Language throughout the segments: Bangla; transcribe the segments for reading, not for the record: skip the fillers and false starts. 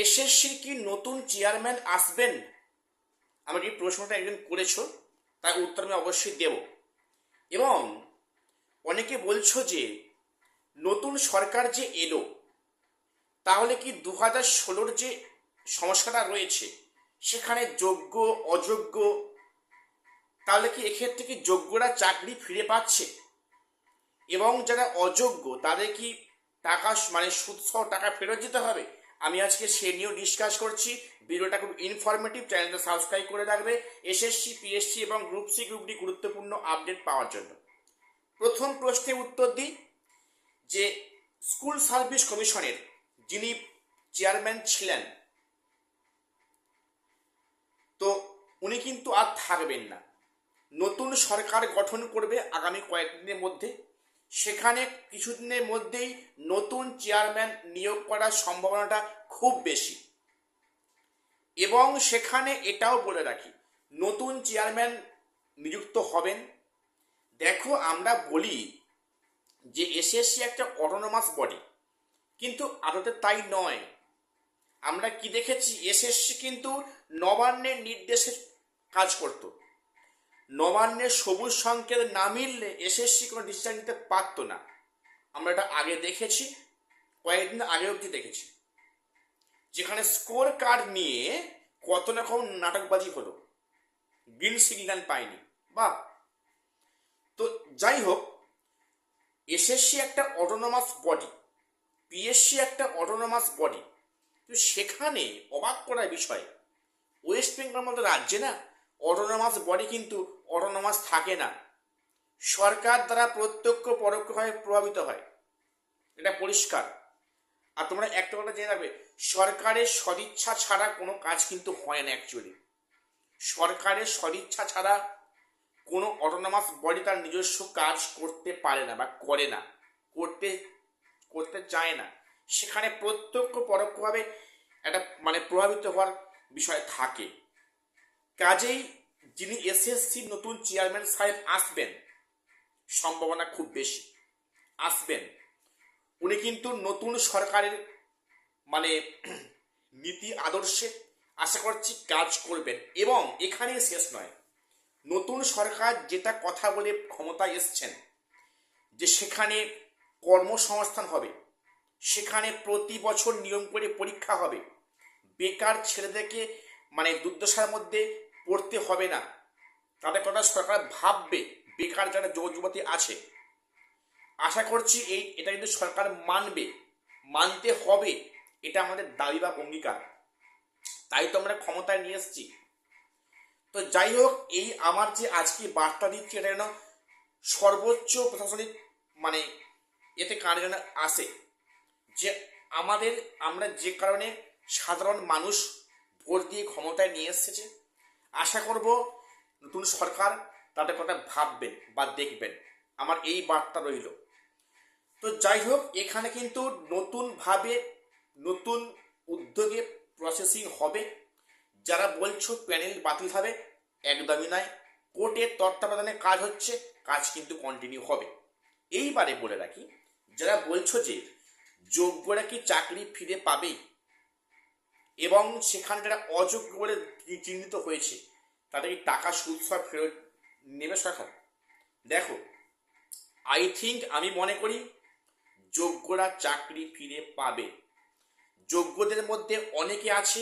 এসএসসির কি নতুন চেয়ারম্যান আসবেন? আমাকে এই প্রশ্নটা একদিন করেছো, তার উত্তর আমি অবশ্যই দেব। এবং অনেকে বলছো যে নতুন সরকার যে এলো, তাহলে কি 2016-র যে সমস্যাটা রয়েছে সেখানে যোগ্য অযোগ্য, তাহলে কি এক্ষেত্রে কি যোগ্যরা চাকরি ফিরে পাচ্ছে এবং যারা অযোগ্য তাদের কি টাকা মানে সুদসহ টাকা ফেরত দিতে হবে? আমি আজকে সে নিয়েও ডিসকাস করছি। ভিডিওটা খুব ইনফরমেটিভ, চ্যানেলটা সাবস্ক্রাইব করে রাখবে এসএসসি, পিএসসি এবং গ্রুপ সি গ্রুপ ডি গুরুত্বপূর্ণ আপডেট পাওয়ার জন্য। প্রথম প্রশ্নের উত্তর দিই যে স্কুল সার্ভিস কমিশনের যিনি চেয়ারম্যান ছিলেন, তো উনি কিন্তু আর থাকবেন না। নতুন সরকার গঠন করবে আগামী কয়েকদিনের মধ্যে। সেখানে কিছুদিনের মধ্যেই নতুন চেয়ারম্যান নিয়োগ করার সম্ভাবনাটা খুব বেশি। এবং সেখানে এটাও বলে রাখি, নতুন চেয়ারম্যান নিযুক্ত হবেন। দেখো, আমরা বলি যে এসএসসি একটা অটোনমাস বডি, কিন্তু আদতে তাই নয়। আমরা কি দেখেছি, এসএসসি কিন্তু নবান্নের নির্দেশে কাজ করত। নবান্নের সবুজ সংকেত না মিললে এসএসসি কোনো ডিসিশন নিতে পারতো না। আমরা এটা আগে দেখেছি, কয়েকদিন আগে অবধি দেখেছি, যেখানে স্কোর কার্ড নিয়ে কত রকম নাটকবাজি হলো, গ্রিন সিগন্যাল পায়নি বা। তো যাই হোক, এসএসসি একটা অটোনমাস বডি, পিএসসি একটা অটোনমাস বডি, তো সেখানে অবাক করার বিষয়, ওয়েস্ট বেঙ্গল মতো রাজ্যে না অটোনমাস বডি কিন্তু অটোনমাস থাকে না, সরকার দ্বারা প্রত্যক্ষ পরোক্ষভাবে প্রভাবিত হয়, এটা পরিষ্কার। আর তোমরা একটা কথা জেনে রাখবে, সরকারের সদিচ্ছা ছাড়া কোনো কাজ কিন্তু হয় না। অ্যাকচুয়ালি সরকারের সদিচ্ছা ছাড়া কোনো অটোনমাস বডি তার নিজস্ব কাজ করতে পারে না বা করে না, করতে চায় না। সেখানে প্রত্যক্ষ পরোক্ষভাবে একটা মানে প্রভাবিত হওয়ার বিষয় থাকে। কাজেই যিনি এসএসসি নতুন চেয়ারম্যান সাহেব আসবেন, সম্ভাবনা খুব বেশি আসবেন। উনি কিন্তু নতুন সরকারের মানে নীতি আদর্শে আশা করছি কাজ করবেন। এবং এখানেই শেষ নয়, নতুন সরকার যেটা কথা বলে ক্ষমতায় এসছেন, যে সেখানে কর্মসংস্থান হবে, সেখানে প্রতি বছর নিয়ম করে পরীক্ষা হবে, বেকার ছেলেদেরকে মানে দুর্দশার মধ্যে পড়তে হবে না, তাদের কথা সরকার ভাববে। বেকার যারা যুবতী আছে, আশা করছি এটা কিন্তু সরকার মানবে, মানতে হবে, এটা আমাদের দাবি বা অঙ্গীকার। তাই তো আমরা ক্ষমতায় নিয়ে এসেছি। তো যাই হোক, এই আমার যে আজকে বার্তা দিচ্ছি, এটা যেন সর্বোচ্চ প্রশাসনিক মানে এতে কার যেন আসে, যে আমরা যে কারণে সাধারণ মানুষ ভোট দিয়ে ক্ষমতায় নিয়ে এসেছে, আশা করব নতুন সরকার তাদের কথা ভাববেন বা দেখবেন। আমার এই বার্তা রইল। তো যাই হোক, এখানে কিন্তু নতুনভাবে নতুন উদ্যোগে প্রসেসিং হবে। যারা বলছো প্যানেল বাতিল হবে, একদমই নয়, কোর্টের তত্ত্বাবধানে কাজ হচ্ছে, কাজ কিন্তু কন্টিনিউ হবে। এইবারে বলে রাখি, যারা বলছো যে যোগ্যরা কি চাকরি ফিরে পাবে এবং সেখানে যারা অযোগ্য বলে চিহ্নিত হয়েছে তাদের কি টাকা সুদ সব ফেরত নেবে সরকার? দেখো, আমি মনে করি যোগ্যরা চাকরি ফিরে পাবে। যোগ্যদের মধ্যে অনেকে আছে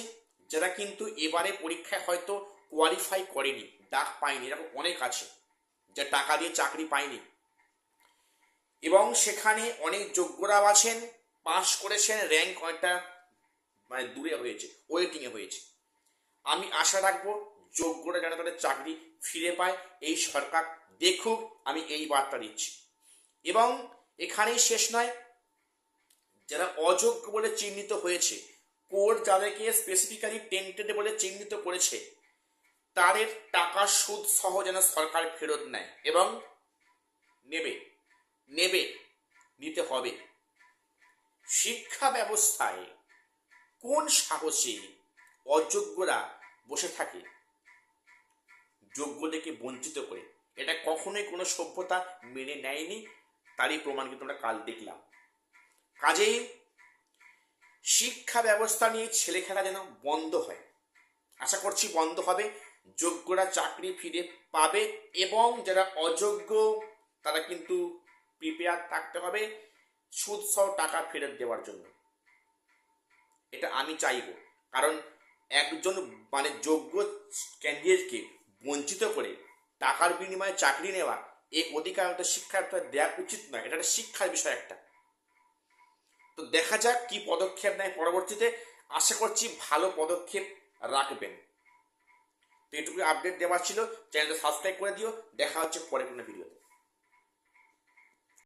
যারা কিন্তু এবারে পরীক্ষায় হয়তো কোয়ালিফাই করেনি, ডাক পায়নি, এরকম অনেক আছে যা টাকা দিয়ে চাকরি পায়নি। এবং সেখানে অনেক যোগ্যরাও আছেন, পাস করেছেন, র্যাঙ্ক অনেকটা মানে দূরে হয়েছে, ওয়েটিংয়ে হয়েছে। আমি আশা রাখবো যোগ্যরা যেন তাদের চাকরি ফিরে পায়, এই সরকার দেখুক, আমি এই বার্তা দিচ্ছি। এবং এখানেই শেষ নয়, যারা অযোগ্য বলে চিহ্নিত হয়েছে, কোর্ট যাদেরকে স্পেসিফিক্যালি টেন্টেড বলে চিহ্নিত করেছে, তাদের টাকা সুদ সহ যেন সরকার ফেরত নেয় এবং নিতে হবে। শিক্ষা ব্যবস্থায় কোন সাহসে অযোগ্যরা বসে থাকে যোগ্যদেরকে বঞ্চিত করে? এটা কখনোই কোনো সভ্যতা মেনে নেয়নি, তারই প্রমাণ কিন্তু আমরা কাল দেখলাম। কাজেই শিক্ষা ব্যবস্থা নিয়ে ছেলে খেলা যেন বন্ধ হয়, আশা করছি বন্ধ হবে। যোগ্যরা চাকরি ফিরে পাবে এবং যারা অযোগ্য তারা কিন্তু প্রিপেয়ার থাকতে হবে সুদ সহ টাকা ফেরত দেওয়ার জন্য। এটা আমি চাইব, কারণ একজন মানে যোগ্য ক্যান্ডিডেটকে বঞ্চিত করে টাকার বিনিময়ে চাকরি নেওয়া, এই অধিকার একটা শিক্ষার দেওয়া উচিত নয়। এটা একটা শিক্ষার বিষয় একটা। তো দেখা যাক কি পদক্ষেপ নেয় পরবর্তীতে, আশা করছি ভালো পদক্ষেপ রাখবেন। তো এটুকু আপডেট দেওয়ার ছিল, চ্যানেলটা সাবস্ক্রাইব করে দিও। দেখা হচ্ছে পরে কোনো ভিডিওতে।